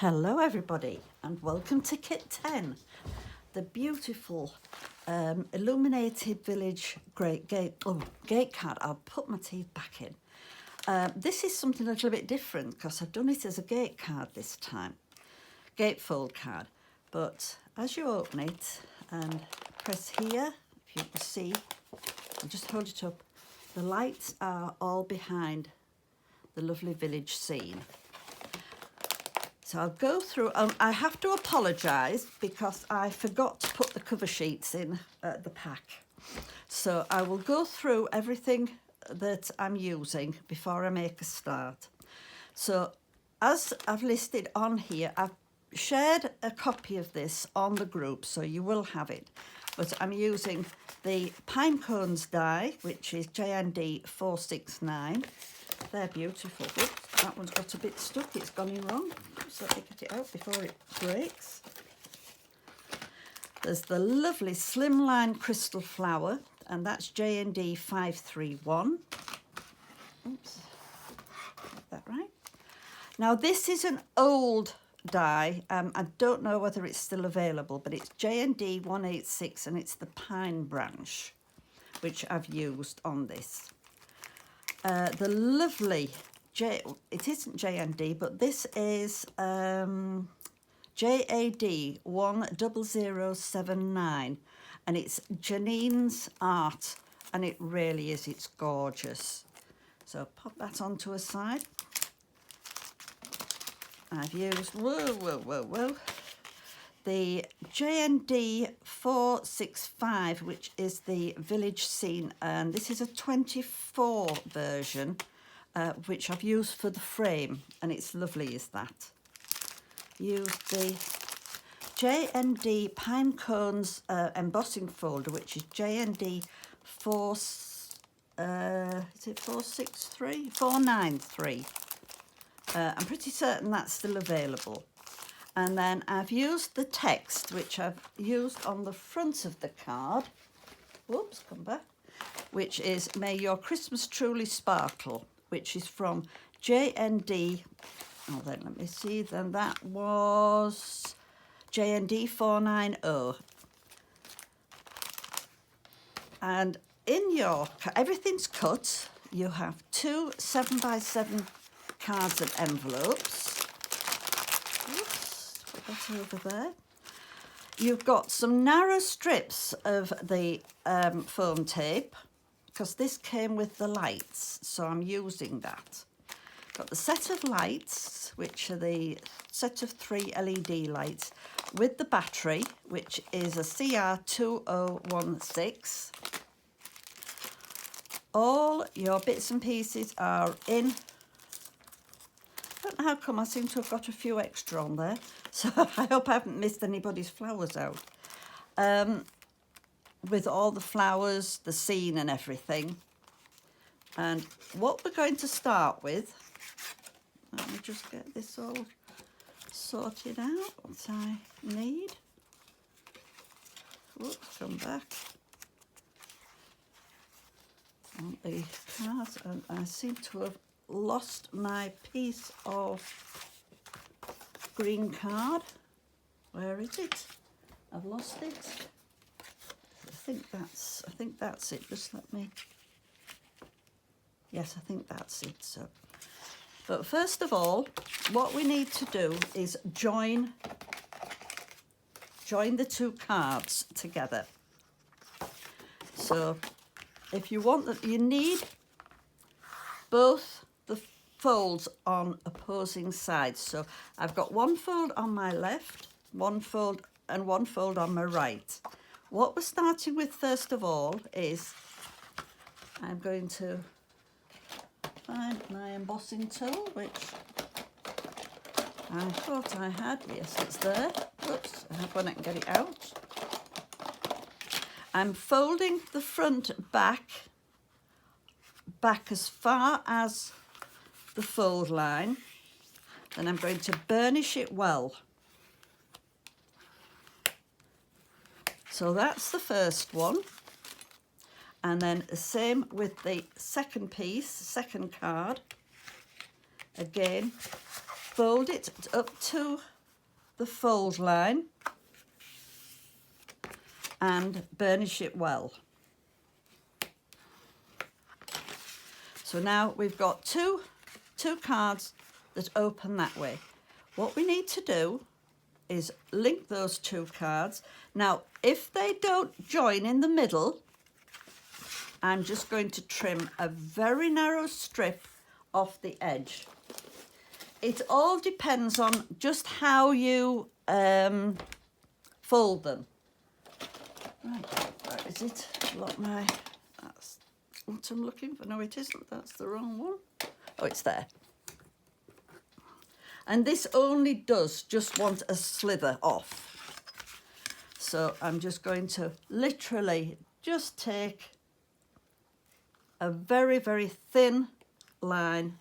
Hello everybody and welcome to Kit 10, the beautiful Illuminated Village gate card. I'll put my teeth back in. This is something a little bit different because I've done it as a gate card this time, gatefold card. But as you open it and press here, if you can see, I'll just hold it up, the lights are all behind the lovely village scene. So I'll go through, I have to apologise because I forgot to put the cover sheets in the pack. So I will go through everything that I'm using before I make a start. So as I've listed on here, I've shared a copy of this on the group, so you will have it. But I'm using the Pinecones die, which is JND 469. They're beautiful. Oops, that one's got a bit stuck, it's gone in wrong. So let me get it out before it breaks. There's the lovely slimline crystal flower, and that's JND 531. Oops, got that right. Now this is an old die. I don't know whether it's still available, but it's JND 186 and it's the pine branch, which I've used on this. The lovely, it isn't JND, but this is JAD 10079, and it's Janine's art, and it really is, it's gorgeous. So pop that onto a side. I've used, the JND 465, which is the village scene, and this is a 24 version, which I've used for the frame, and it's lovely as that. Used the JND Pinecones embossing folder, which is JND 493? I'm pretty certain that's still available. And then I've used the text, which I've used on the front of the card. Whoops, come back. Which is May Your Christmas Truly Sparkle, which is from JND. Oh, then let me see. Then that was JND 490. And in your, everything's cut. You have two 7x7 cards and envelopes. That over there. You've got some narrow strips of the foam tape, because this came with the lights, so I'm using that. Got the set of lights, which are the set of 3 LED lights, with the battery, which is a CR2016. All your bits and pieces are in. I don't know how come I seem to have got a few extra on there, so I hope I haven't missed anybody's flowers out. With all the flowers, the scene and everything. And what we're going to start with, let me just get this all sorted out, what I need. Whoops, come back. On the cards, and I seem to have lost my piece of green card. Where is it? I've lost it. I think that's it. Just let me. Yes, I think that's it. So, but first of all, what we need to do is join the two cards together. So, if you want that, you need both the folds on opposing sides. So I've got one fold on my left, one fold and one fold on my right. What we're starting with first of all is I'm going to find my embossing tool, which I thought I had. Yes, it's there. Oops, I have one, I can get it out. I'm folding the front back as far as the fold line, then I'm going to burnish it well. So that's the first one, and then the same with the second piece, second card. Again, fold it up to the fold line and burnish it well. So now we've got two cards that open that way. What we need to do is link those two cards. Now, if they don't join in the middle, I'm just going to trim a very narrow strip off the edge. It all depends on just how you fold them. Right, where is it? That's what I'm looking for. No, it isn't. That's the wrong one. Oh, it's there. And this only does just want a slither off. So I'm just going to literally just take a very, very thin line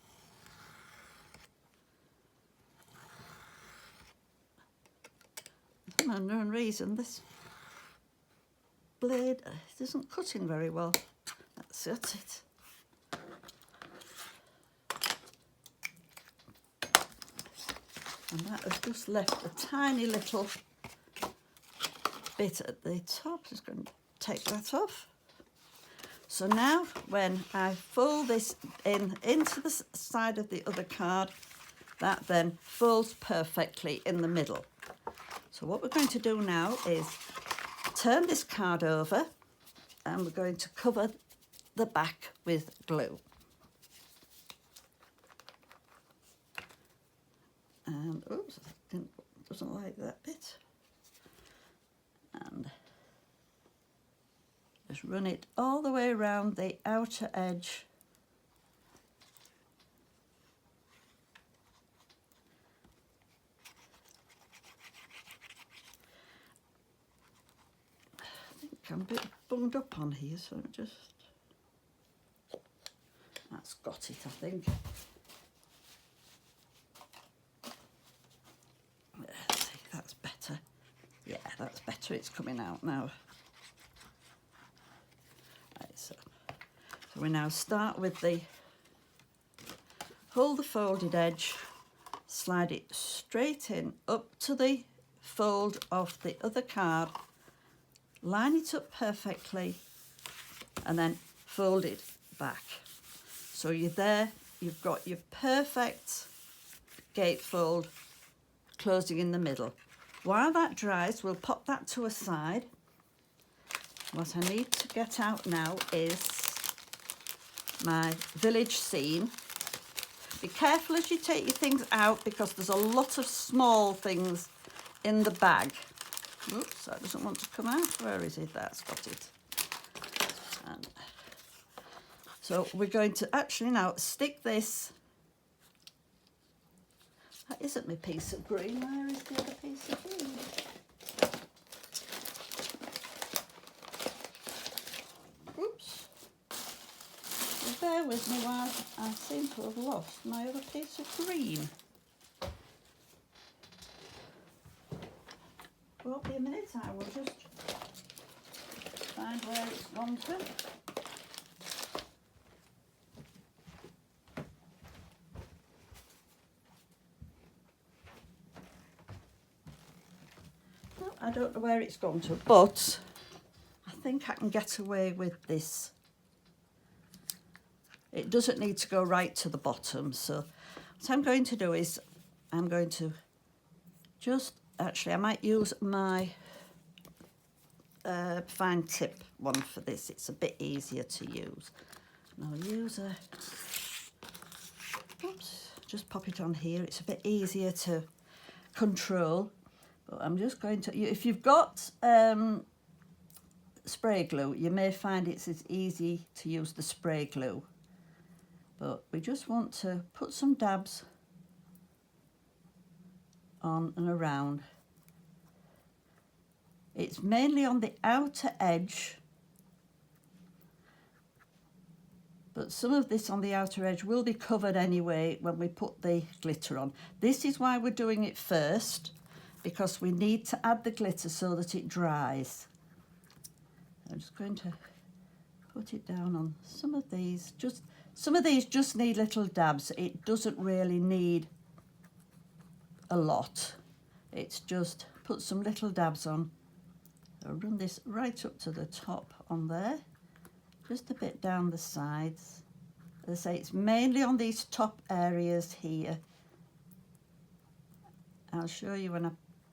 for no reason this blade isn't cutting very well. That's it. And that has just left a tiny little bit at the top. Just going to take that off. So now when I fold this into the side of the other card, that then folds perfectly in the middle. So what we're going to do now is turn this card over and we're going to cover the back with glue. And oops, doesn't like that bit. And just run it all the way around the outer edge. I think I'm a bit bunged up on here, so that's got it, I think. Let's see, that's better. Yeah, that's better. It's coming out now. Right, so we now start with hold the folded edge, slide it straight in up to the fold of the other card, line it up perfectly, and then fold it back. So you're there, you've got your perfect gatefold closing in the middle. While that dries, we'll pop that to a side. What I need to get out now is my village scene. Be careful as you take your things out because there's a lot of small things in the bag. Oops, that doesn't want to come out. Where is it? That's got it. And so we're going to actually now stick this. That isn't my piece of green. Where is the other piece of green? Oops. So bear with me while I seem to have lost my other piece of green. Won't be a minute, I will just find where it's gone to. I don't know where it's gone to, but I think I can get away with this. It doesn't need to go right to the bottom. So what I'm going to do is I'm going to just, actually I might use my fine tip one for this. It's a bit easier to use. And I'll use oops, just pop it on here. It's a bit easier to control. I'm just going to, if you've got spray glue, you may find it's as easy to use the spray glue. But we just want to put some dabs on and around. It's mainly on the outer edge, but some of this on the outer edge will be covered anyway when we put the glitter on. This is why we're doing it first, because we need to add the glitter so that it dries. I'm just going to put it down on some of these. Some of these just need little dabs. It doesn't really need a lot. It's just put some little dabs on. I'll run this right up to the top on there, just a bit down the sides. As I say, it's mainly on these top areas here. I'll show you when I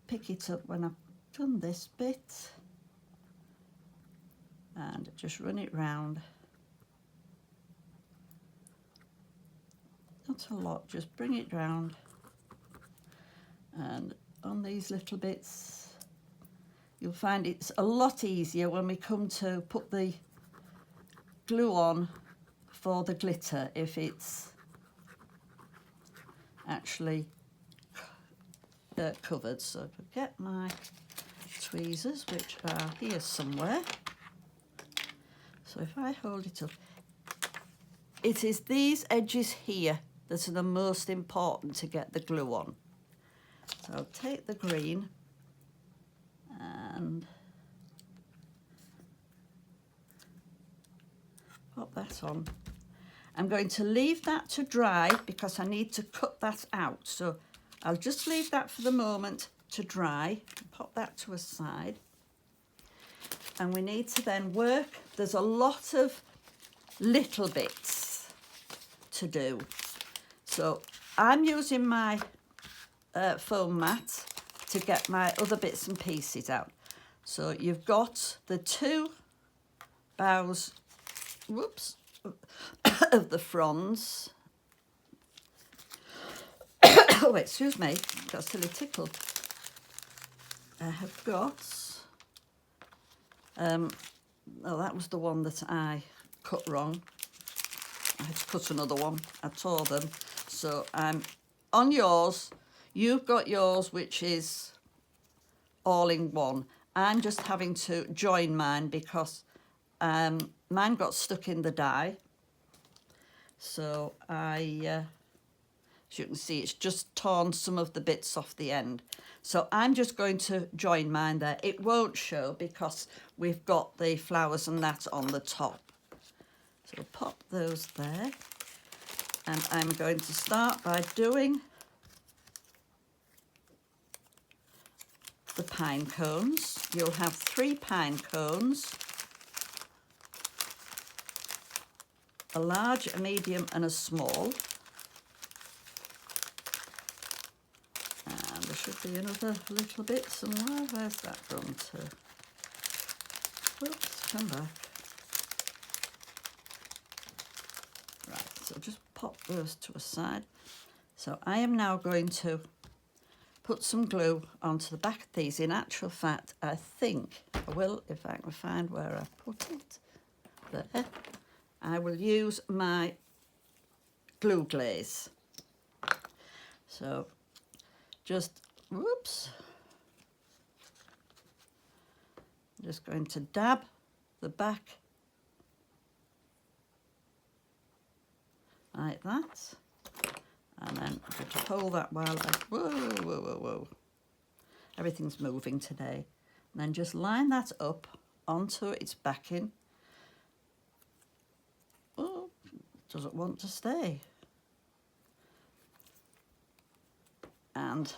pick it up when I've done this bit. And just run it round. Not a lot, just bring it round. And on these little bits, you'll find it's a lot easier when we come to put the glue on for the glitter if it's actually covered. So if I get my tweezers, which are here somewhere. So if I hold it up, it is these edges here that are the most important to get the glue on. So I'll take the green and pop that on. I'm going to leave that to dry because I need to cut that out. So I'll just leave that for the moment to dry. Pop that to a side. And we need to then work. There's a lot of little bits to do. So I'm using my foam mat to get my other bits and pieces out. So you've got the two bows, whoops, of the fronds. Oh, excuse me, got a silly tickle. I have got, oh, that was the one that I cut wrong. I had to cut another one. I tore them. So I'm on yours. You've got yours, which is all in one. I'm just having to join mine because mine got stuck in the die. So as you can see, it's just torn some of the bits off the end. So I'm just going to join mine there. It won't show because we've got the flowers and that on the top. So we'll pop those there. And I'm going to start by doing the pine cones. You'll have 3 pine cones, a large, a medium and a small. And there should be another little bit somewhere. Where's that gone to? Oops, come back. Right, so just pop those to a side. So I am now going to put some glue onto the back of these. In actual fact, I think I will, if I can find where I put it. There. I will use my glue glaze. So just, whoops. I'm just going to dab the back like that. And then I'm going to hold that while I, whoa, whoa, whoa, whoa. Everything's moving today. And then just line that up onto its backing. Oh, doesn't want to stay. And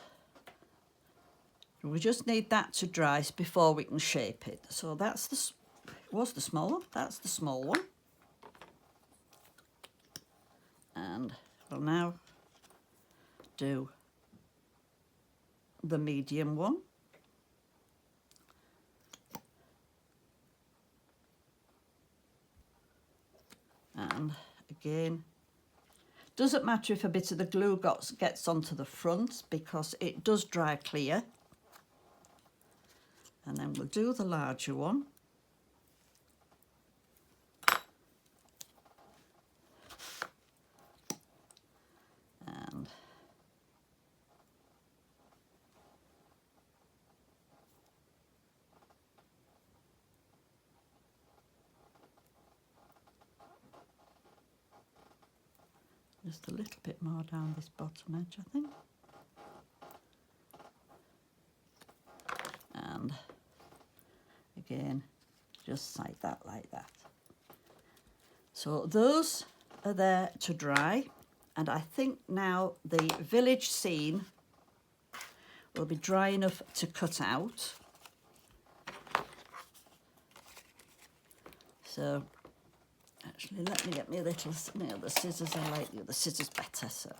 we just need that to dry before we can shape it. So that's the, was the small one, that's the small one. And we'll now do the medium one. And again, doesn't matter if a bit of the glue gets onto the front because it does dry clear. And then we'll do the larger one. And just a little bit more down this bottom edge, I think. And again, just like that. So those are there to dry. And I think now the village scene will be dry enough to cut out. So actually, let me get me a little, my other scissors. I like the other scissors better. So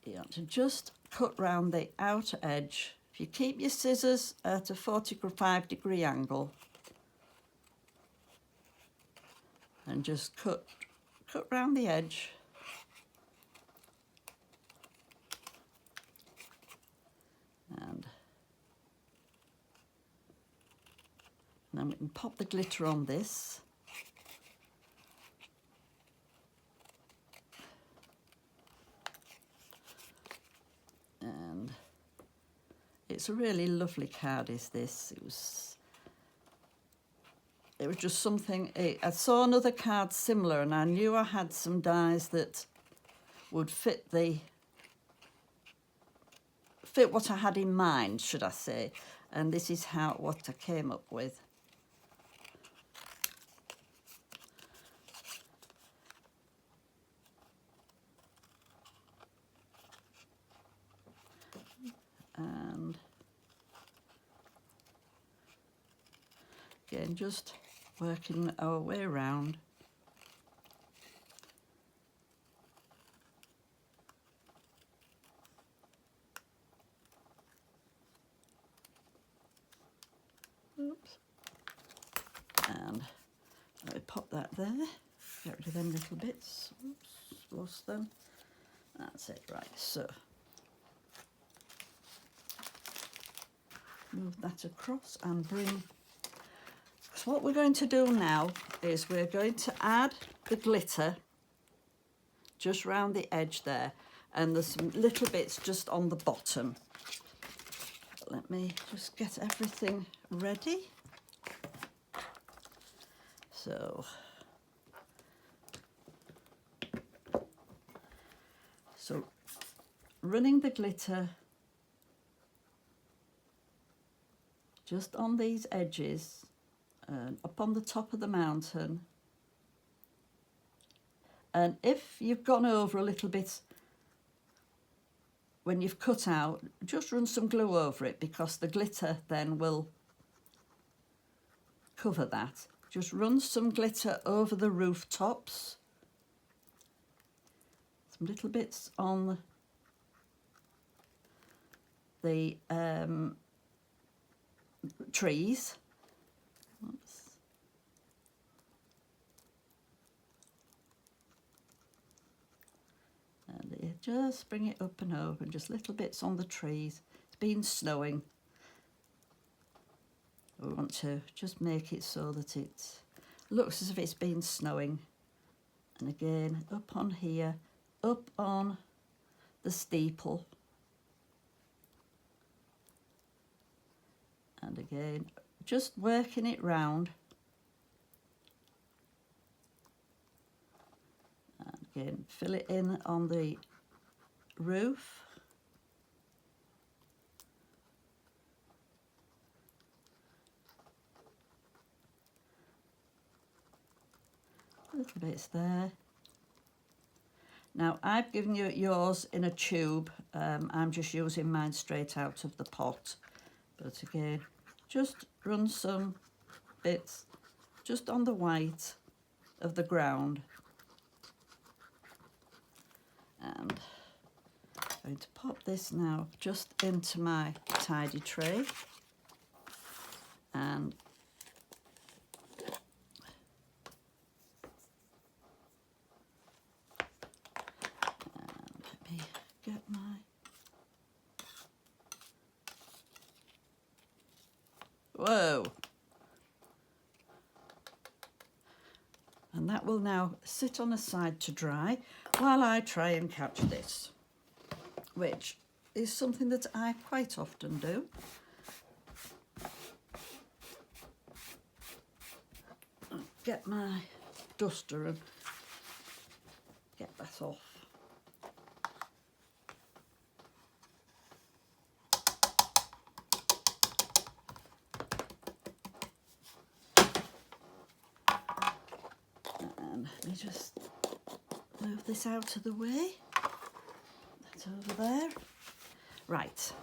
you want to just cut round the outer edge. If you keep your scissors at a 45-degree angle and just cut round the edge. And then we can pop the glitter on this. And it's a really lovely card, is this. It was just something, I saw another card similar and I knew I had some dies that would fit what I had in mind, should I say. And this is what I came up with. And again, just working our way around. Oops. And let me pop that there. Get rid of them little bits. Oops, lost them. That's it, right. So move that across and bring. So what we're going to do now is we're going to add the glitter just round the edge there, and there's some little bits just on the bottom. Let me just get everything ready. So running the glitter just on these edges and up on the top of the mountain. And if you've gone over a little bit when you've cut out, just run some glue over it, because the glitter then will cover that. Just run some glitter over the rooftops, some little bits on the trees. Oops. And just bring it up and over, and just little bits on the trees. It's been snowing. We want to just make it so that it looks as if it's been snowing. And again, up on here, up on the steeple. And again, just working it round. And again, fill it in on the roof. Little bits there. Now I've given you yours in a tube. I'm just using mine straight out of the pot. But again, just run some bits just on the white of the ground. And I'm going to pop this now just into my tidy tray. And let me get my whoa. And that will now sit on the side to dry while I try and catch this, which is something that I quite often do. Get my duster and get that off. Let me just move this out of the way. That's over there. Right.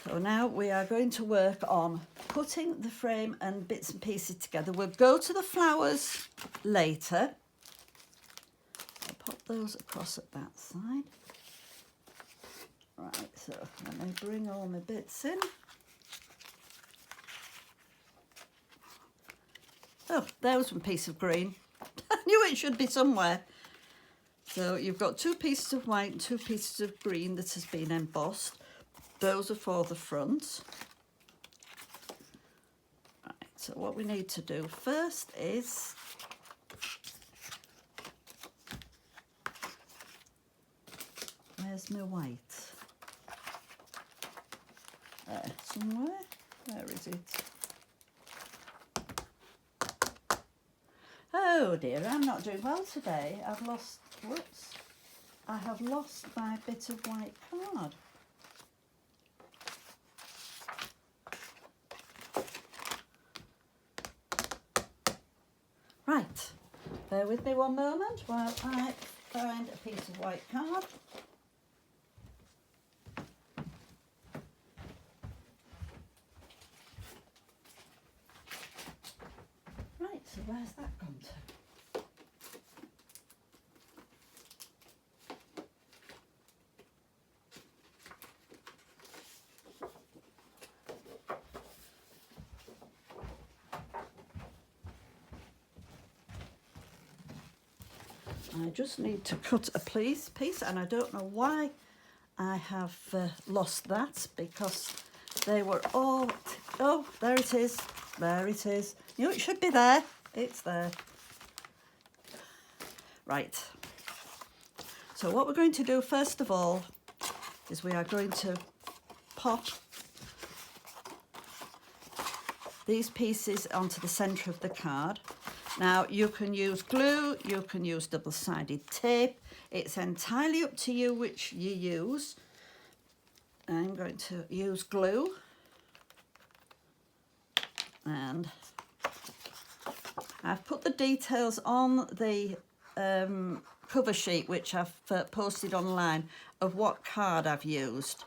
So now we are going to work on putting the frame and bits and pieces together. We'll go to the flowers later. I'll pop those across at that side. Right, so let me bring all my bits in. Oh, there was one piece of green. I knew it should be somewhere. So you've got 2 pieces of white and 2 pieces of green that has been embossed. Those are for the front. Right, so what we need to do first is where's my white? There, somewhere. Where is it? Oh dear, I'm not doing well today. I've lost, whoops, I have lost my bit of white card. Right, bear with me one moment while I find a piece of white card. Right, so where's that gone to? I just need to cut a piece and I don't know why I have lost that, because they were all, oh, there it is, there it is. You know, it should be there, it's there. Right, so what we're going to do first of all is we are going to pop these pieces onto the centre of the card. Now you can use glue, you can use double-sided tape, it's entirely up to you which you use. I'm going to use glue, and I've put the details on the cover sheet which I've posted online of what card I've used.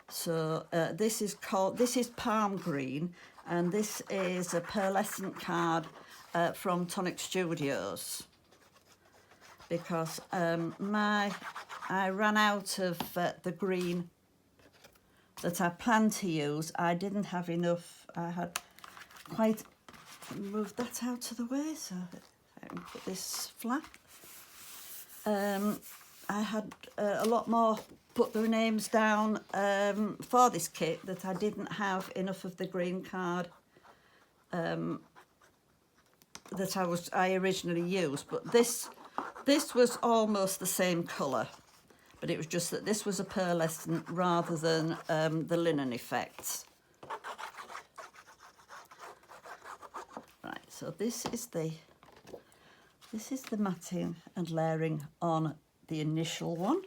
So this is Palm Green, and this is a pearlescent card from Tonic Studios, because I ran out of the green that I planned to use. I didn't have enough. I had quite moved that out of the way, so I can put this flat. I had a lot more put the names down for this kit that I didn't have enough of the green card that I originally used, but this was almost the same colour, but it was just that this was a pearlescent rather than the linen effects. Right, so this is the matting and layering on the initial one,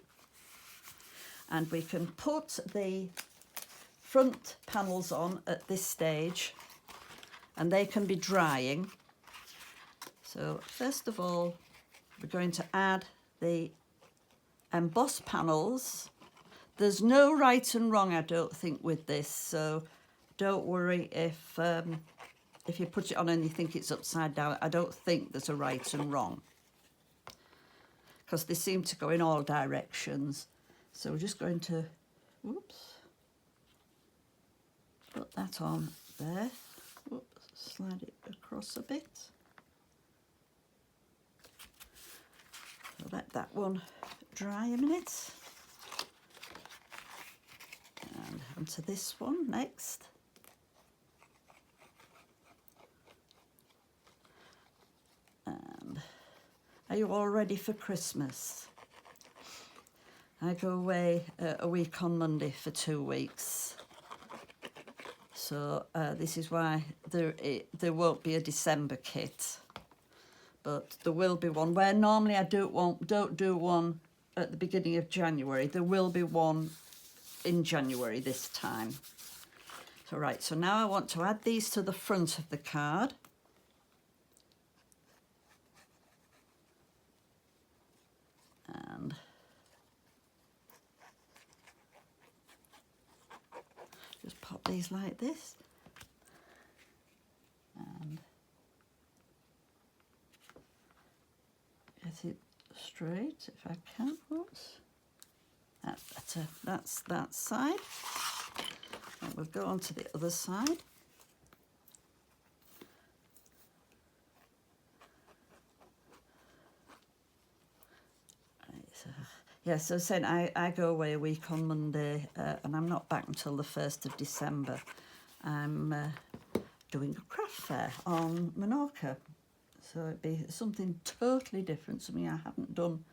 and we can put the front panels on at this stage and they can be drying. So first of all, we're going to add the embossed panels. There's no right and wrong, I don't think, with this, so don't worry if you put it on and you think it's upside down. I don't think there's a right and wrong, because they seem to go in all directions. So we're just going to, whoops, put that on there. Whoops, slide it across a bit. So let that one dry a minute. And onto this one next. And are you all ready for Christmas? I go away a week on Monday for 2 weeks. So this is why there won't be a December kit, but there will be one. Where normally I don't do one at the beginning of January, there will be one in January this time. So right, so now I want to add these to the front of the card. And put these like this. And get it straight if I can. Oops. That's better. That's that side. And we'll go on to the other side. Right, so, yeah, so saying I go away a week on Monday and I'm not back until the 1st of December. I'm doing a craft fair on Menorca. So it'd be something totally different, something I haven't done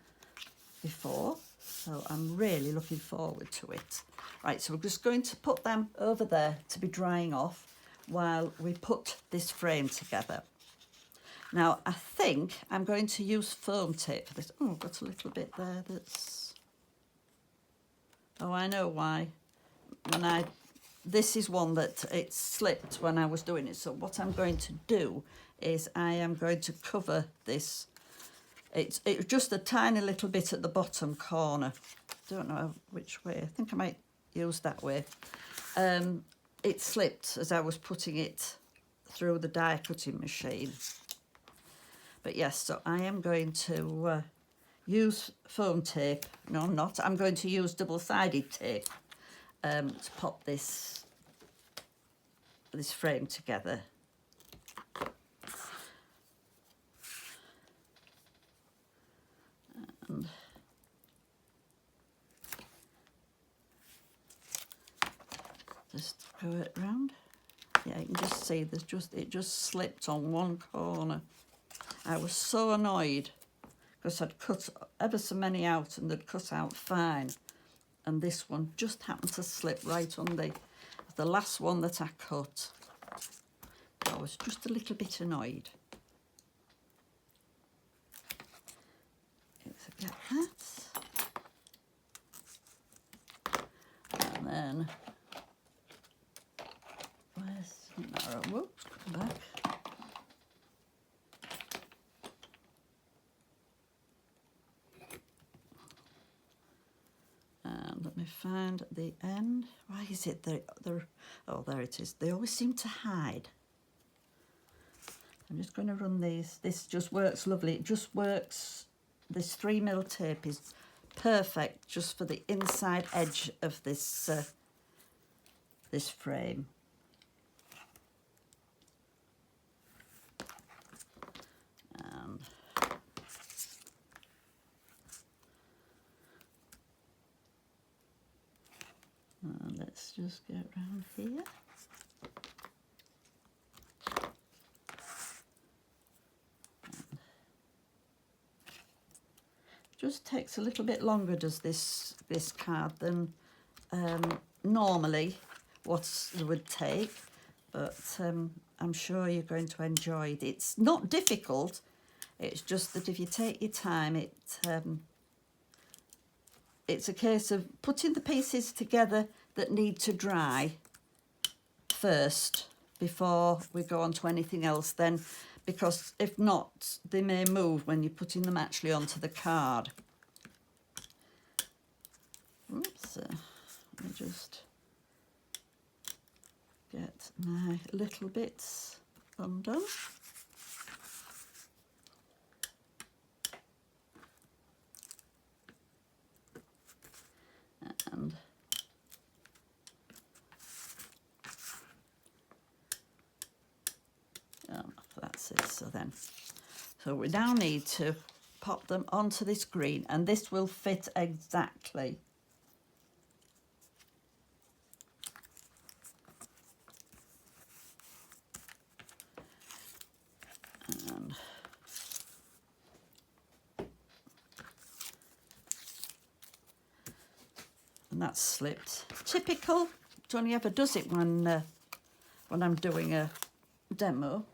before. So I'm really looking forward to it. Right, so we're just going to put them over there to be drying off while we put this frame together. Now, I think I'm going to use foam tape for this. Oh, I've got a little bit there that's... Oh, I know why. This is one that it slipped when I was doing it. So what I'm going to do is I am going to cover this. It's just a tiny little bit at the bottom corner. Don't know which way. I think I might use that way. It slipped as I was putting it through the die cutting machine. But yes, so I am going to use foam tape. No, I'm not. I'm going to use double-sided tape to pop this frame together. And just go it round. Yeah, you can just see it just slipped on one corner. I was so annoyed because I'd cut ever so many out and they'd cut out fine. And this one just happened to slip right on the last one that I cut. I was just a little bit annoyed. Let's get that. And then, where's the narrow? Whoops, come back. And let me find the end. Why is it there? Oh, there it is. They always seem to hide. I'm just going to run these. This just works lovely. It just works. This 3mm tape is perfect just for the inside edge of this this frame. And let's just get round here. Just takes a little bit longer, does this card, than normally what it would take, but I'm sure you're going to enjoy it. It's not difficult, it's just that if you take your time, it's a case of putting the pieces together that need to dry first before we go on to anything else then, because if not, they may move when you're putting them actually onto the card. Oops, let me just get my little bits undone. And that's it. So we now need to pop them onto this green, and this will fit exactly. And that's slipped. Typical. Johnny ever does it when I'm doing a demo.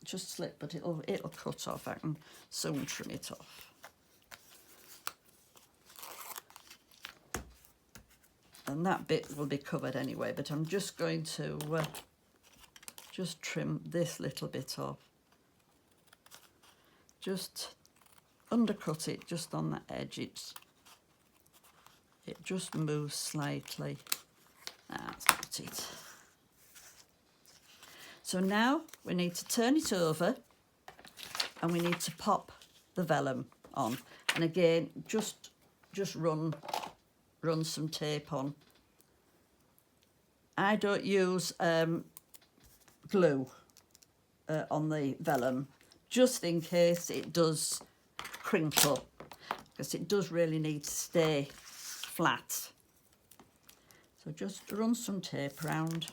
Just slip, but it'll cut off. I can soon trim it off. And that bit will be covered anyway, but I'm just going to just trim this little bit off. Just undercut it just on that edge. It just moves slightly. That's not it. So now we need to turn it over and we need to pop the vellum on. And again, just run some tape on. I don't use glue on the vellum, just in case it does crinkle, because it does really need to stay flat. So just run some tape around.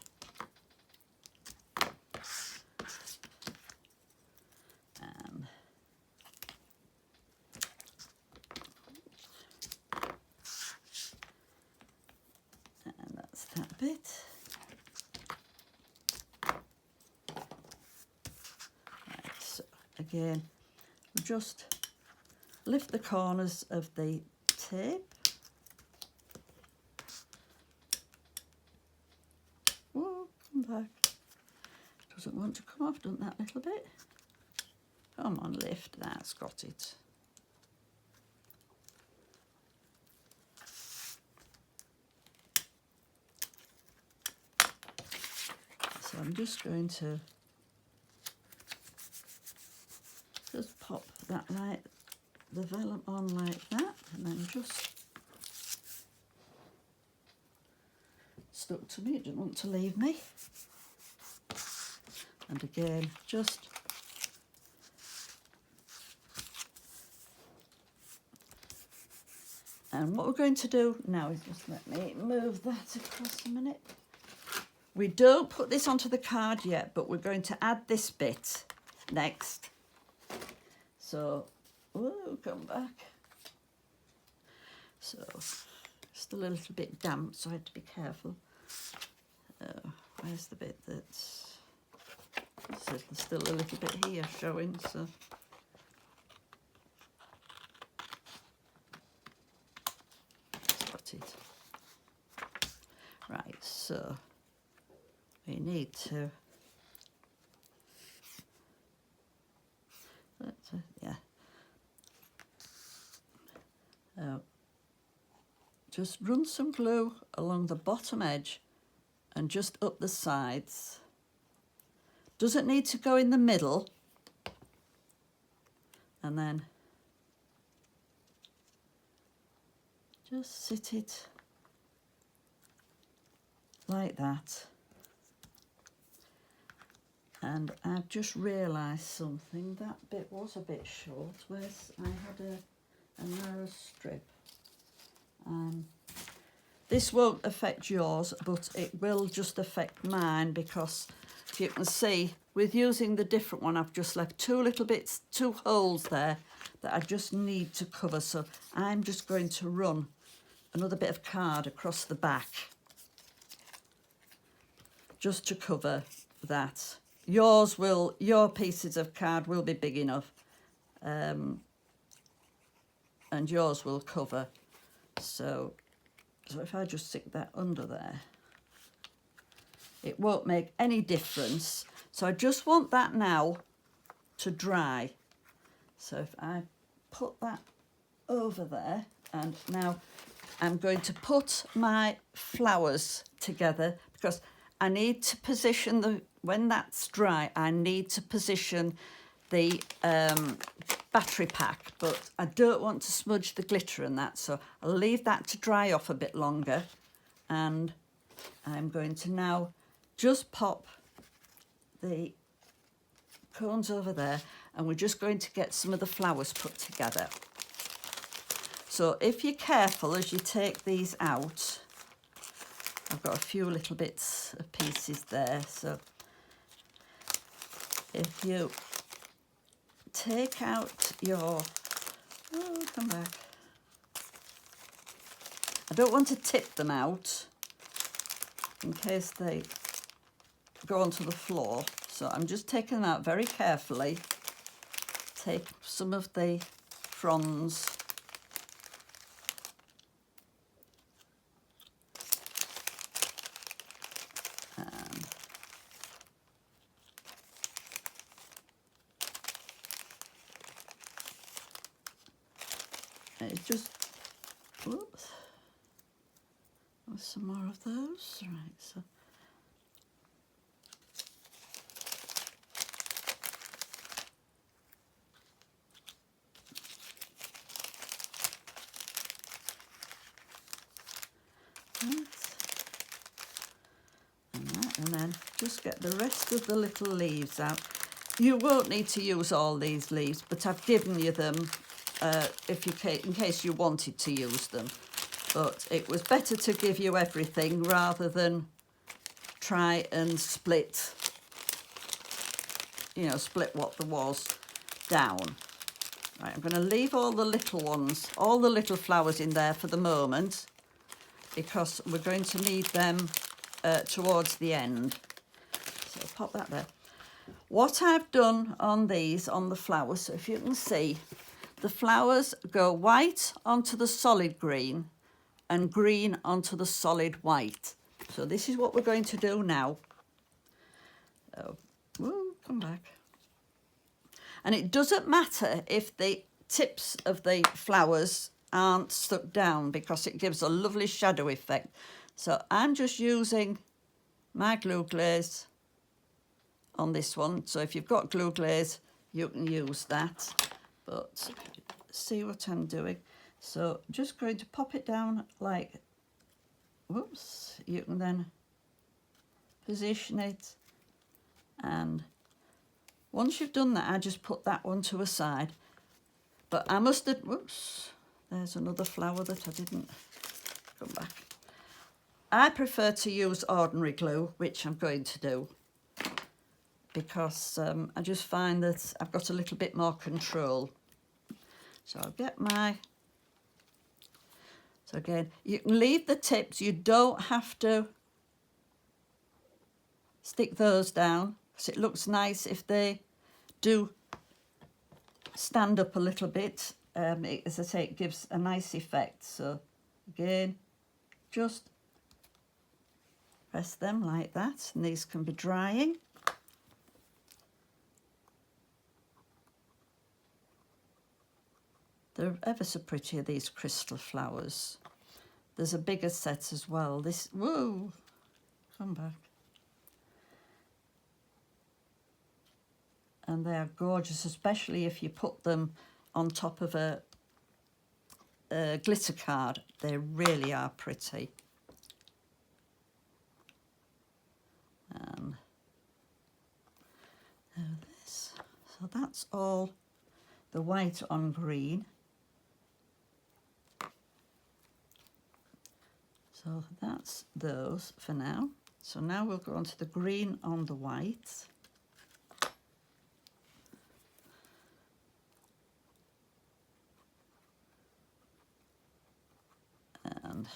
And that's that bit. Right, so again, just lift the corners of the tape. Whoa, come back. Doesn't want to come off, doesn't that little bit? Come on, lift, that's got it. So I'm just going to just pop that like the vellum on like that, and then just stuck to me, it didn't want to leave me. And again, just and what we're going to do now is just let me move that across a minute. We don't put this onto the card yet, but we're going to add this bit next. So, oh, come back. So, still a little bit damp, so I had to be careful. Where's the bit that's still a little bit here showing, so. Got it. Right, so we need to, yeah. Just run some glue along the bottom edge and just up the sides. Doesn't need to go in the middle. And then just sit it like that. And I've just realised something, that bit was a bit short, whereas I had a narrow strip. This won't affect yours, but it will just affect mine, because if you can see, with using the different one, I've just left two holes there that I just need to cover. So I'm just going to run another bit of card across the back just to cover that. Your pieces of card will be big enough, and yours will cover. So if I just stick that under there, it won't make any difference. So I just want that now to dry. So if I put that over there, and now I'm going to put my flowers together, because I need to position when that's dry, I need to position the battery pack, but I don't want to smudge the glitter and that, so I'll leave that to dry off a bit longer. And I'm going to now just pop the cones over there, and we're just going to get some of the flowers put together. So if you're careful as you take these out, I've got a few little bits of pieces there, so if you take out your, oh, come back. I don't want to tip them out in case they go onto the floor. So I'm just taking them out very carefully. Take some of the fronds. It's just, whoops, there's some more of those, right, so And then just get the rest of the little leaves out. You won't need to use all these leaves, but I've given you them in case you wanted to use them. But it was better to give you everything rather than try and split, split what there was down. Right, I'm going to leave all the little ones, all the little flowers in there for the moment, because we're going to need them towards the end. So pop that there. What I've done on these, on the flowers, so if you can see, the flowers go white onto the solid green and green onto the solid white. So this is what we're going to do now. So, come back. And it doesn't matter if the tips of the flowers aren't stuck down, because it gives a lovely shadow effect. So I'm just using my glue glaze on this one. So if you've got glue glaze, you can use that. But see what I'm doing. So just going to pop it down like, whoops, you can then position it. And once you've done that, I just put that one to a side. But I must have, whoops, there's another flower that I didn't come back. I prefer to use ordinary glue, which I'm going to do, because I just find that I've got a little bit more control. So I'll get my, so again, you can leave the tips, you don't have to stick those down, because it looks nice if they do stand up a little bit. As I say, it gives a nice effect. So again, just press them like that, and these can be drying. They're ever so pretty, these crystal flowers. There's a bigger set as well. This, whoa, come back. And they are gorgeous, especially if you put them on top of a glitter card. They really are pretty. And this, so that's all the white on green. So that's those for now. So now we'll go on to the green on the white. And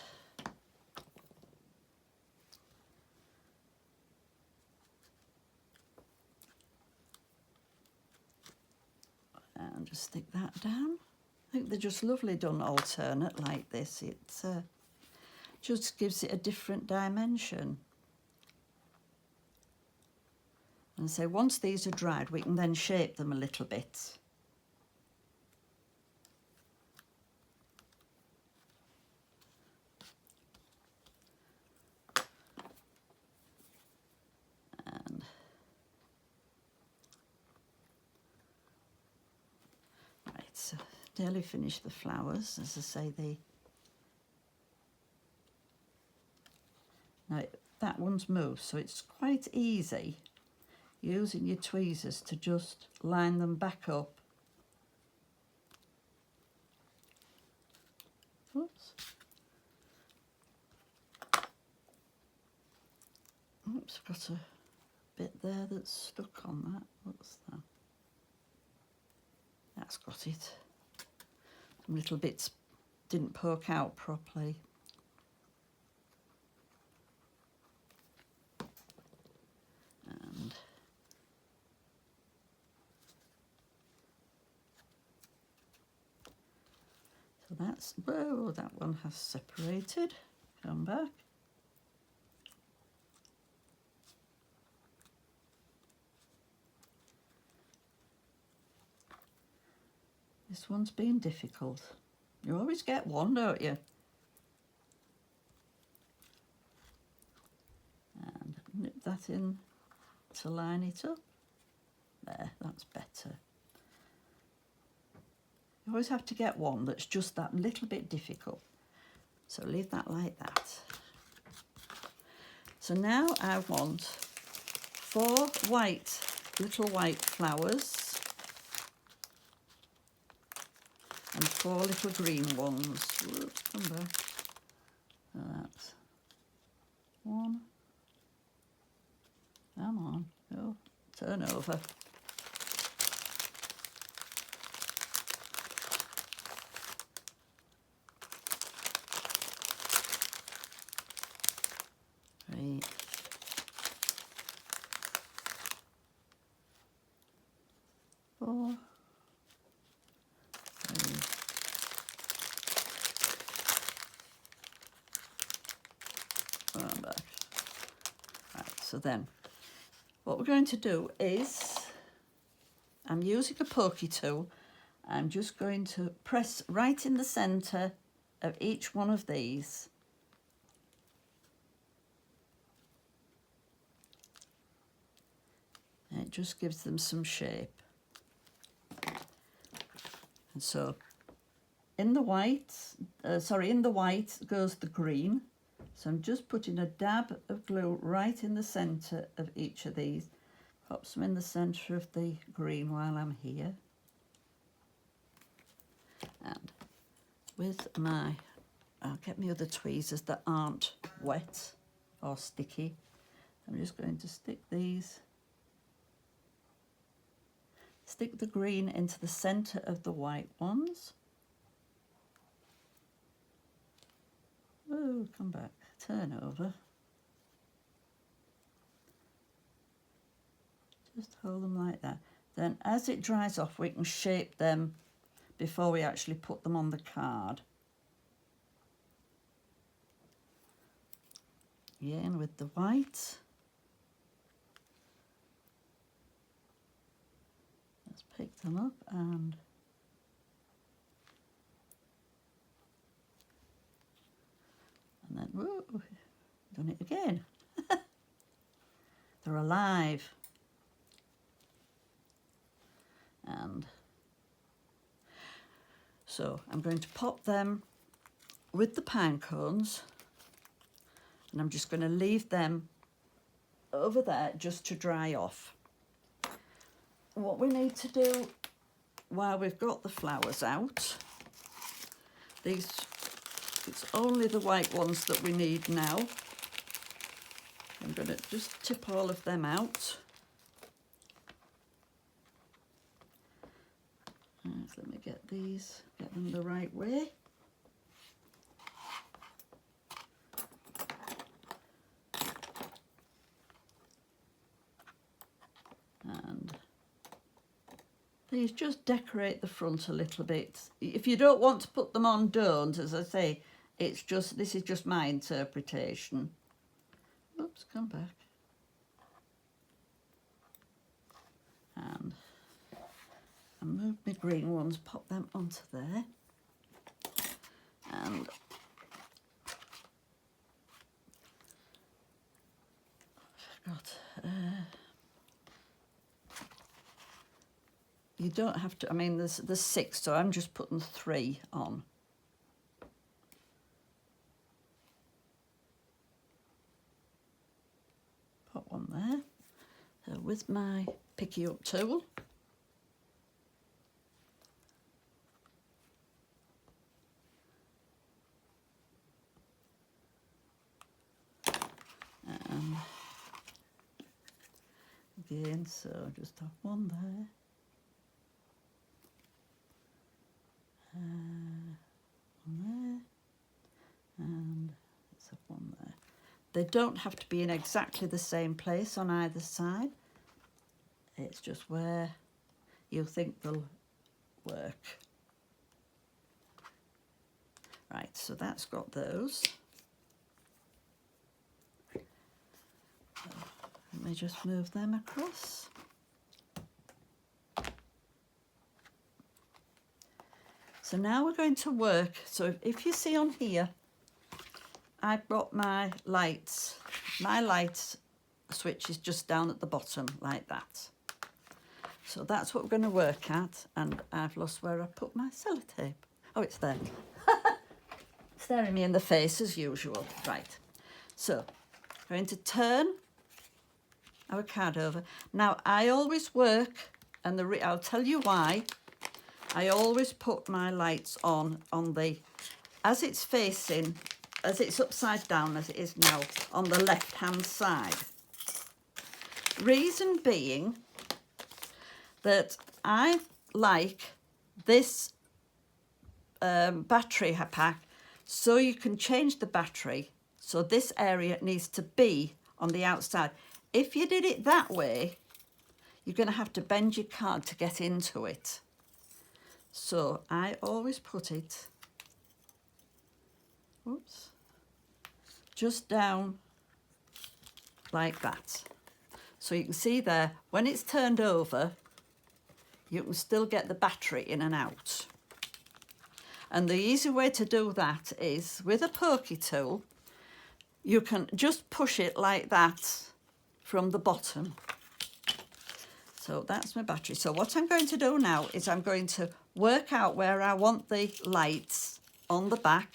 just stick that down. I think they're just lovely done alternate like this. It just gives it a different dimension. And so once these are dried, we can then shape them a little bit. And right, so nearly finished the flowers. As I say, now that one's moved, so it's quite easy using your tweezers to just line them back up. Oops. Oops, I've got a bit there that's stuck on that. What's that? That's got it. Some little bits didn't poke out properly. And so that's, whoa, that one has separated. Come back. This one's been difficult. You always get one, don't you? And nip that in to line it up. There, that's better. You always have to get one that's just that little bit difficult. So leave that like that. So now I want 4 little white flowers and 4 little green ones. Whoops, come back. So that's 1. Come on, oh, turn over. Right. 4, 3. Right back. Right, so then what we're going to do is, I'm using a pokey tool. I'm just going to press right in the centre of each one of these. And it just gives them some shape. And so in the white goes the green. So I'm just putting a dab of glue right in the centre of each of these. Pop some in the centre of the green while I'm here. And with I'll get my other tweezers that aren't wet or sticky. I'm just going to stick the green into the centre of the white ones. Oh, come back, turn over. Just hold them like that. Then as it dries off, we can shape them before we actually put them on the card. Again with the white. Let's pick them up and then, whoa, done it again. They're alive. And so I'm going to pop them with the pine cones, and I'm just going to leave them over there just to dry off. What we need to do while we've got the flowers out, it's only the white ones that we need now. I'm going to just tip all of them out. Right, let me get them the right way. And these just decorate the front a little bit. If you don't want to put them on, don't. As I say, this is just my interpretation. Oops, come back. And I move my green ones, pop them onto there. And you don't have to, I mean, there's 6, so I'm just putting 3 on. Pop one there. So with my picky up tool, again, so just have one there, one there, and let's have one there. They don't have to be in exactly the same place on either side. It's just where you think they'll work. Right, so that's got those. Let me just move them across. So now we're going to work. So if you see on here, I've got my lights. My light switch is just down at the bottom like that. So that's what we're going to work at. And I've lost where I put my sellotape. Oh, it's there. Staring me in the face as usual. Right. So going to turn our card over. Now, I always work, and I'll tell you why. I always put my lights on the, as it's facing, as it's upside down as it is now, on the left-hand side. Reason being that I like this battery pack, so you can change the battery. So this area needs to be on the outside. If you did it that way, you're going to have to bend your card to get into it. So I always put it, oops, just down like that. So you can see there, when it's turned over, you can still get the battery in and out. And the easy way to do that is with a pokey tool, you can just push it like that from the bottom. So that's my battery. So what I'm going to do now is I'm going to work out where I want the lights on the back.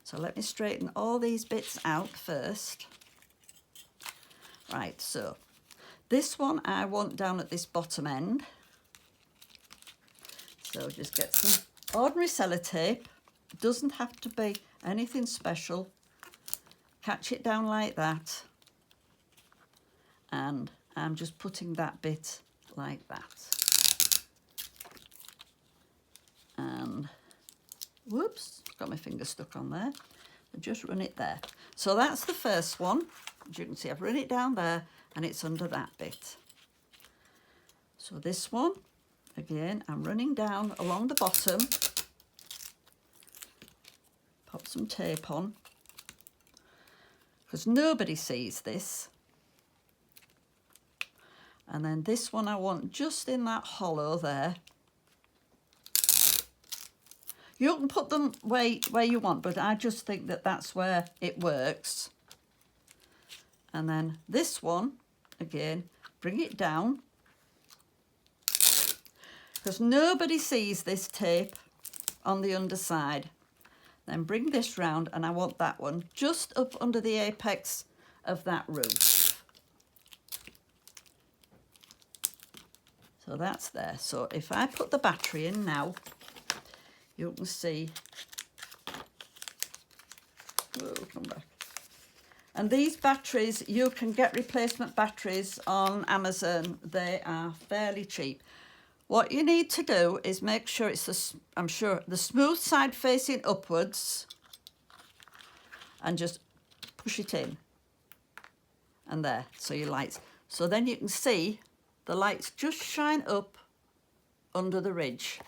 So let me straighten all these bits out first. Right, so this one I want down at this bottom end. So just get some ordinary sellotape. It doesn't have to be anything special. Catch it down like that. And I'm just putting that bit like that. And whoops, got my finger stuck on there. I just run it there. So that's the first one. As you can see, I've run it down there and it's under that bit. So this one, again, I'm running down along the bottom. Pop some tape on, because nobody sees this. And then this one I want just in that hollow there. You can put them where you want, but I just think that that's where it works. And then this one, again, bring it down, because nobody sees this tape on the underside. Then bring this round, and I want that one just up under the apex of that roof. So that's there. So if I put the battery in now, you can see, oh, come back. And these batteries, you can get replacement batteries on Amazon. They are fairly cheap. What you need to do is make sure it's the smooth side facing upwards, and just push it in. And there, so your lights. So then you can see the lights just shine up under the ridge.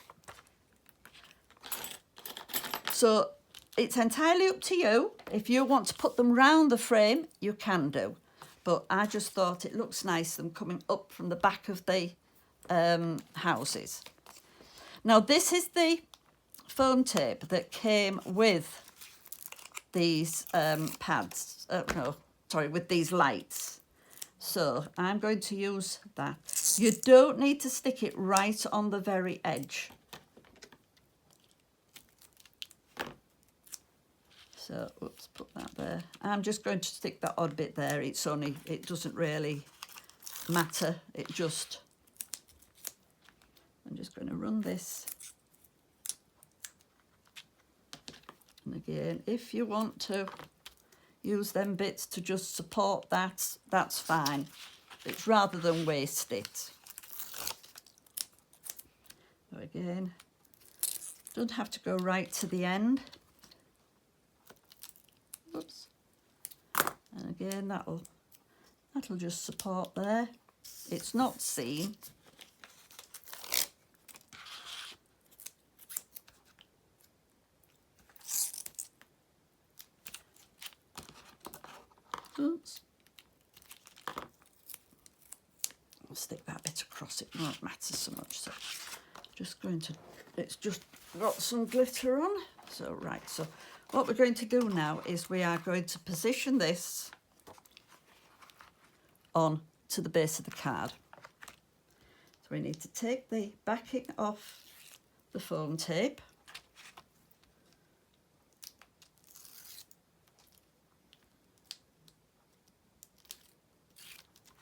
So it's entirely up to you. If you want to put them round the frame, you can do. But I just thought it looks nice, them coming up from the back of the houses. Now this is the foam tape that came with these pads. With these lights. So I'm going to use that. You don't need to stick it right on the very edge. So, oops, put that there. I'm just going to stick that odd bit there. It doesn't really matter. I'm just going to run this. And again, if you want to use them bits to just support that, that's fine. It's rather than waste it. So again, don't have to go right to the end. Oops. And again, that'll just support there. It's not seen. Oops. I'll stick that bit across, it won't matter so much. So it's just got some glitter on. So right, so what we're going to do now is we are going to position this on to the base of the card. So we need to take the backing off the foam tape.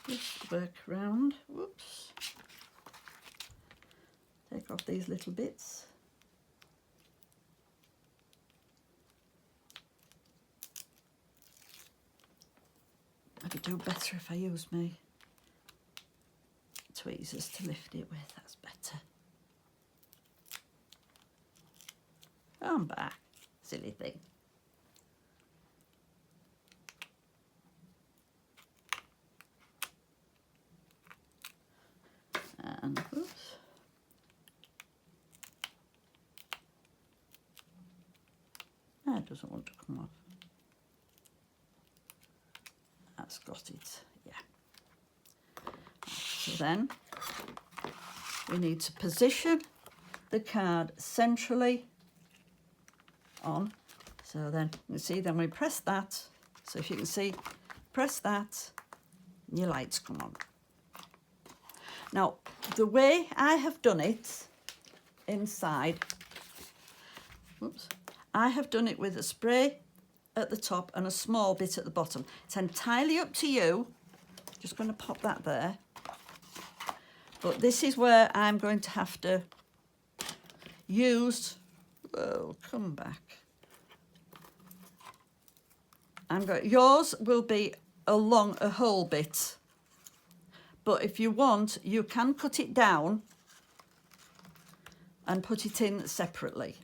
Just work around, whoops. Take off these little bits. I'd do better if I use my tweezers to lift it with, that's better. Come back, silly thing. And oops. That doesn't want to come off. That's got it, yeah. So then we need to position the card centrally on. So then you see, then we press that. So if you can see, press that, and your lights come on. Now, the way I have done it inside, whoops, I have done it with a spray at the top and a small bit at the bottom. It's entirely up to you. Just going to pop that there. But this is where I'm going to have to use, oh, come back. Yours will be along a whole bit. But if you want, you can cut it down and put it in separately.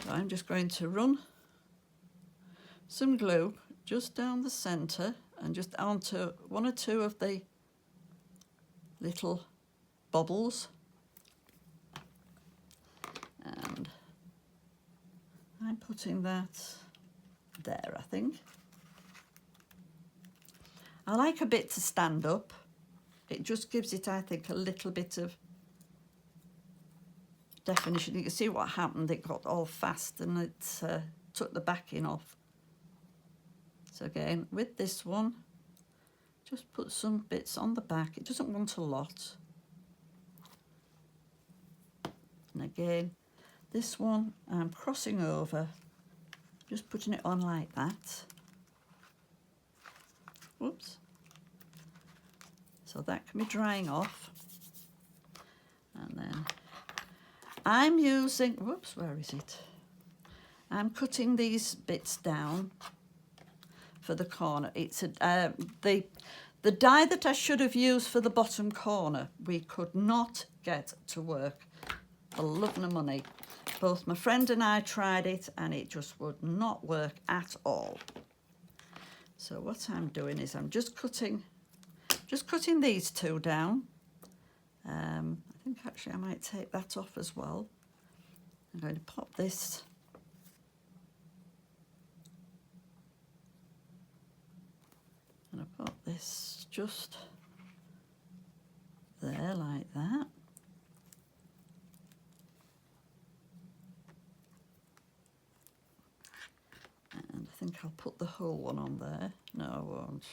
So I'm just going to run some glue just down the centre and just onto one or two of the little bubbles. And I'm putting that there, I think. I like a bit to stand up. It just gives it, I think, a little bit of definition. You can see what happened. It got all fast and it took the backing off. So again, with this one, just put some bits on the back. It doesn't want a lot. And again, this one I'm crossing over, just putting it on like that. Whoops. So that can be drying off. And then I'm using, whoops, where is it? I'm cutting these bits down for the corner. It's a, the die that I should have used for the bottom corner, we could not get to work for love nor money. Both my friend and I tried it and it just would not work at all. So what I'm doing is I'm just cutting these two down. I think actually I might take that off as well. I'm going to pop this and I pop this just there like that. And I think I'll put the whole one on there. No, I won't.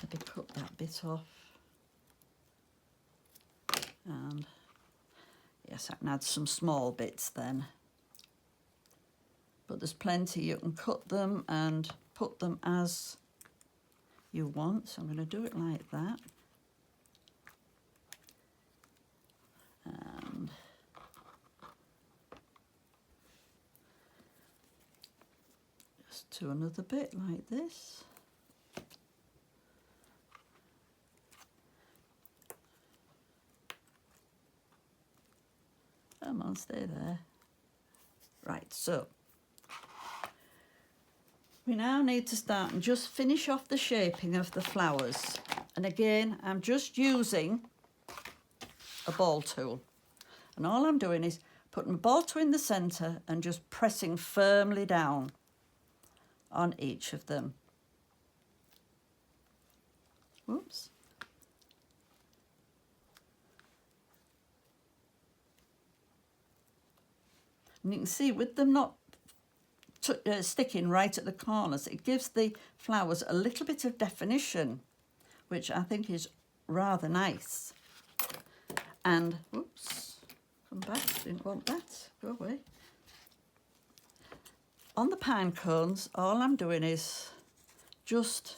Maybe cut that bit off. And yes, I can add some small bits then. But there's plenty. You can cut them and put them as you want. So I'm going to do it like that. And just do another bit like this. Come on, stay there. Right, so we now need to start and just finish off the shaping of the flowers. And again, I'm just using a ball tool. And all I'm doing is putting my ball tool in the centre and just pressing firmly down on each of them. Whoops. And you can see with them not sticking right at the corners, it gives the flowers a little bit of definition, which I think is rather nice. And, whoops, come back, didn't want that, go away. on the pine cones, all I'm doing is just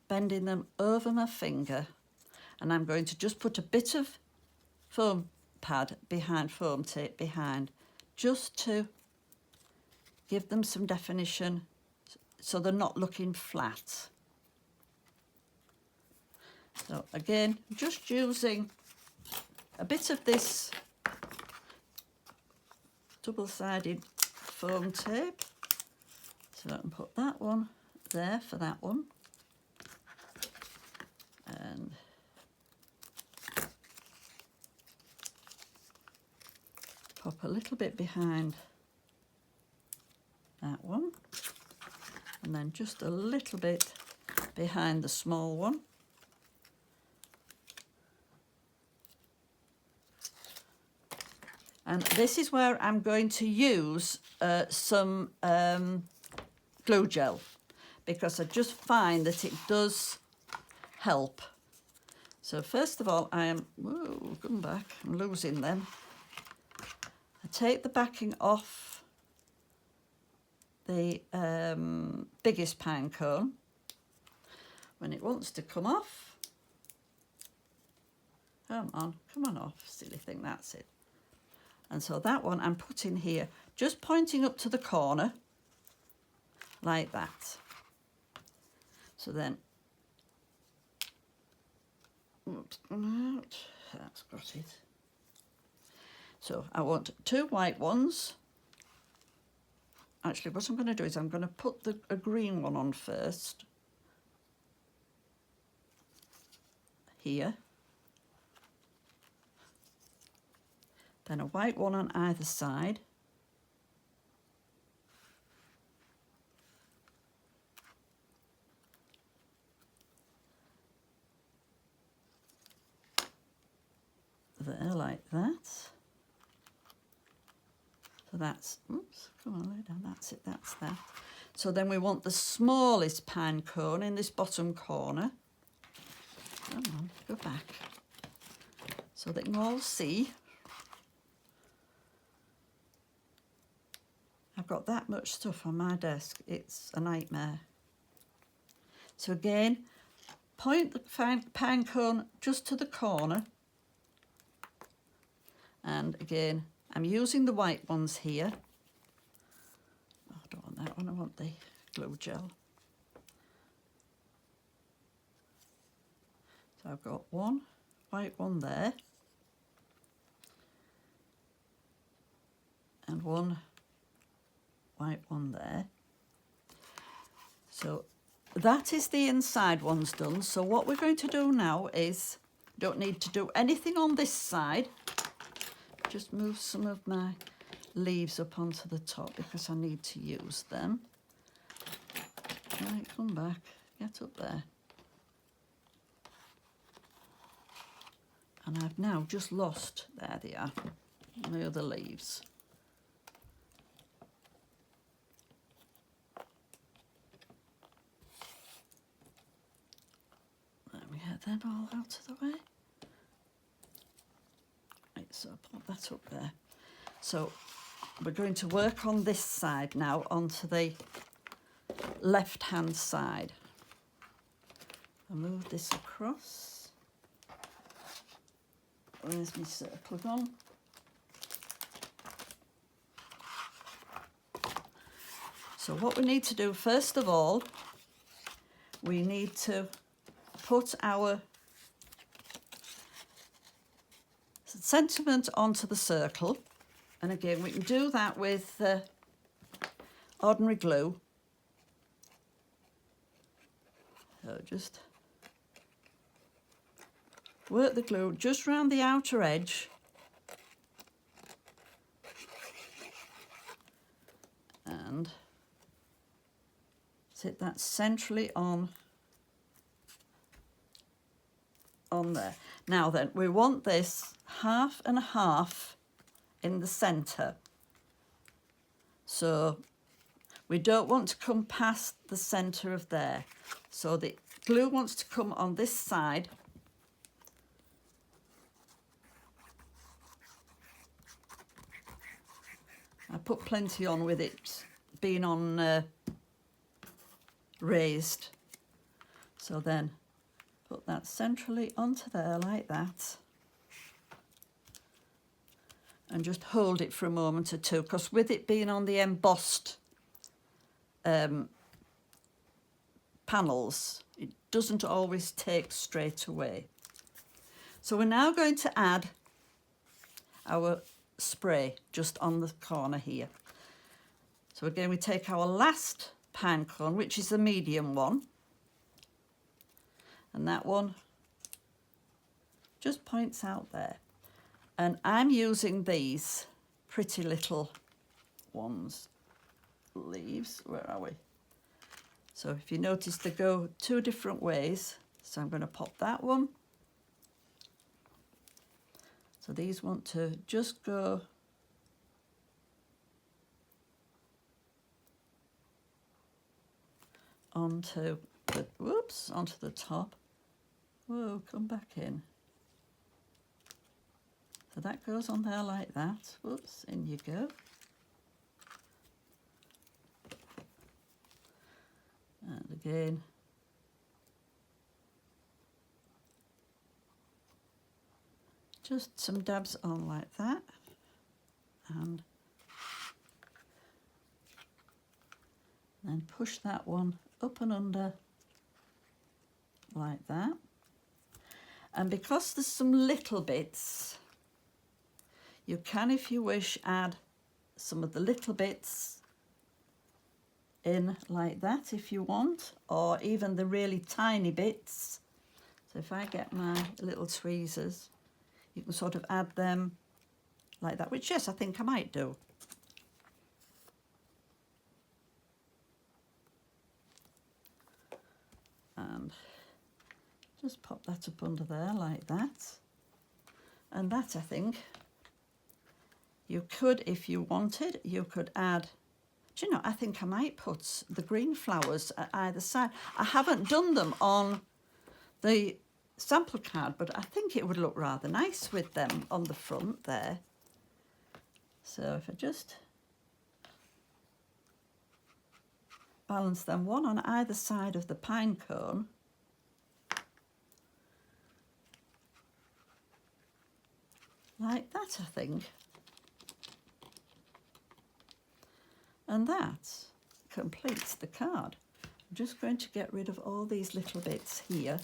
bending them over my finger, and I'm going to just put a bit of foam pad behind, foam tape behind, just to give them some definition so they're not looking flat. So again, just using a bit of this double-sided foam tape. So I can put that one there for that one. And pop a little bit behind that one. And then just a little bit behind the small one. And this is where I'm going to use some glue gel, because I just find that it does help. So first of all, I am, whoa, come back, I'm losing them. I take the backing off the biggest pine cone. When it wants to come off, come on off, silly thing, that's it. And so that one I'm putting here, just pointing up to the corner, like that. So then, oops, that's got it. So I want 2 white ones. Actually, what I'm going to do is I'm going to put a green one on first. Here. Then a white one on either side. There, like that. So that's, oops, come on, lay down, that's it, that's that. So then we want the smallest pine cone in this bottom corner. Come on, go back. So they can all see. I've got that much stuff on my desk, it's a nightmare. So again, point the pine cone just to the corner. And again, I'm using the white ones here. Oh, I don't want that one, I want the glue gel. So I've got one white one there. And one white one there. So that is the inside ones done. So what we're going to do now is, don't need to do anything on this side. Just move some of my leaves up onto the top because I need to use them. Right, come back, get up there. And I've now just lost, there they are, the other leaves. There we get them all out of the way. Right, so I'll put that up there. So we're going to work on this side now, onto the left-hand side. I'll move this across. Where's my circle gone? So what we need to do, first of all, we need to put our sentiment onto the circle. And again, we can do that with ordinary glue. So just work the glue just round the outer edge. And sit that centrally on there. Now then, we want this 1/2 and 1/2 in the centre. So we don't want to come past the centre of there. So the glue wants to come on this side. I put plenty on with it been on raised. So then put that centrally onto there like that. And just hold it for a moment or two, because with it being on the embossed panels, it doesn't always take straight away. So we're now going to add our spray just on the corner here. So again, we take our last pine cone, which is the medium one, and that one just points out there. And I'm using these pretty little ones, leaves, where are we? So if you notice, they go 2 different ways. So I'm going to pop that one. So these want to just go onto the, whoops, onto the top. Whoa, come back in. So that goes on there like that. Whoops, in you go. And again. Just some dabs on like that. And then push that one up and under like that. And because there's some little bits, you can, if you wish, add some of the little bits in like that if you want, or even the really tiny bits. So if I get my little tweezers, you can sort of add them like that, which, yes, I think I might do. And just pop that up under there like that. And that, I think, you could, if you wanted, you could add, do you know, I think I might put the green flowers at either side. I haven't done them on the sample card, but I think it would look rather nice with them on the front there. So if I just balance them, one on either side of the pine cone, like that, I think. And that completes the card. I'm just going to get rid of all these little bits here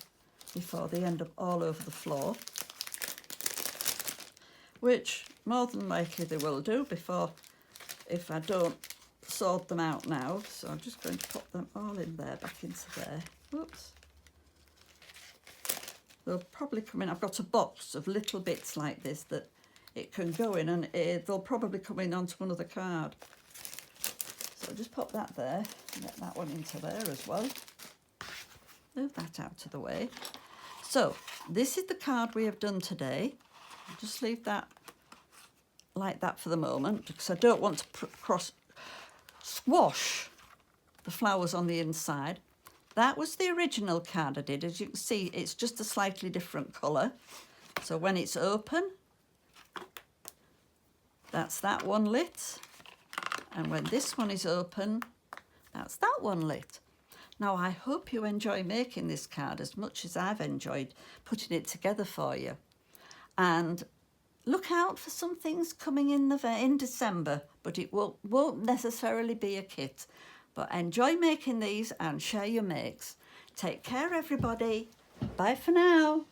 before they end up all over the floor, which more than likely they will do before, if I don't sort them out now. So I'm just going to pop them all in there, back into there. Whoops. They'll probably come in. I've got a box of little bits like this that it can go in, and they'll probably come in onto another card. So just pop that there, and get that one into there as well. Move that out of the way. So this is the card we have done today. I'll just leave that like that for the moment, because I don't want to squash the flowers on the inside. That was the original card I did. As you can see, it's just a slightly different colour. So when it's open, that's that one lit. And when this one is open, that's that one lit. Now, I hope you enjoy making this card as much as I've enjoyed putting it together for you. And look out for some things coming in December, but it won't necessarily be a kit. But enjoy making these and share your makes. Take care, everybody. Bye for now.